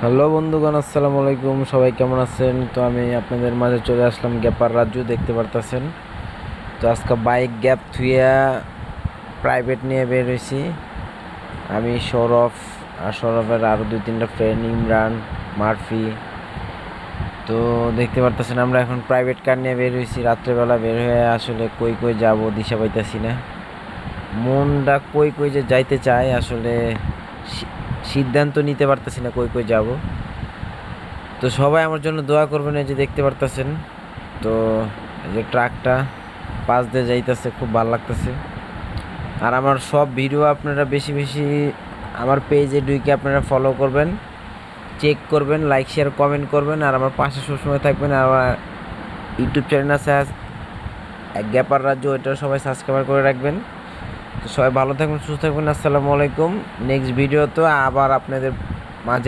Hello বন্ধুগণ, আসসালামু আলাইকুম। সবাই কেমন আছেন? তো আমি আপনাদের মাঝে চলে আসলাম গ্যাপার রাজু, দেখতে পারতেছেন। তো আজকে বাইক গ্যাপ থুইয়া প্রাইভেট নিয়ে বের হয়েছি। আমি সৌরভ আর সৌরভের আরও 2-3টা ফ্রেন্ড, ইমরান, মারফি। তো দেখতে পারতেছেন আমরা এখন প্রাইভেট কার নিয়ে বের হয়েছি। রাত্রেবেলা বের হয়ে আসলে কই কই যাব দিশা পাইতেছি না। মনটা কই কই যে যাইতে চায়, আসলে সিদ্ধান্ত নিতে পারতেছি না কই কই যাব। তো সবাই আমার জন্য দোয়া করবেন। এই যে দেখতে পারতেছেন, তো এই যে ট্রাকটা পাশ দিয়ে যাইতেছে, খুব ভালো লাগতেছে। আর আমার সব ভিডিও আপনারা বেশি বেশি আমার পেজে ঢুকে আপনারা ফলো করবেন, চেক করবেন, লাইক শেয়ার কমেন্ট করবেন, আর আমার পাশে সবসময় থাকবেন। আর আমার ইউটিউব চ্যানেল আছে গ্যাপার রাজ্য, ওইটা সবাই সাবস্ক্রাইব করে রাখবেন। তো সবাই ভালো থাকবেন, সুস্থ থাকবেন। আসসালামু আলাইকুম। নেক্সট ভিডিও তো আবার আপনাদের মাঝে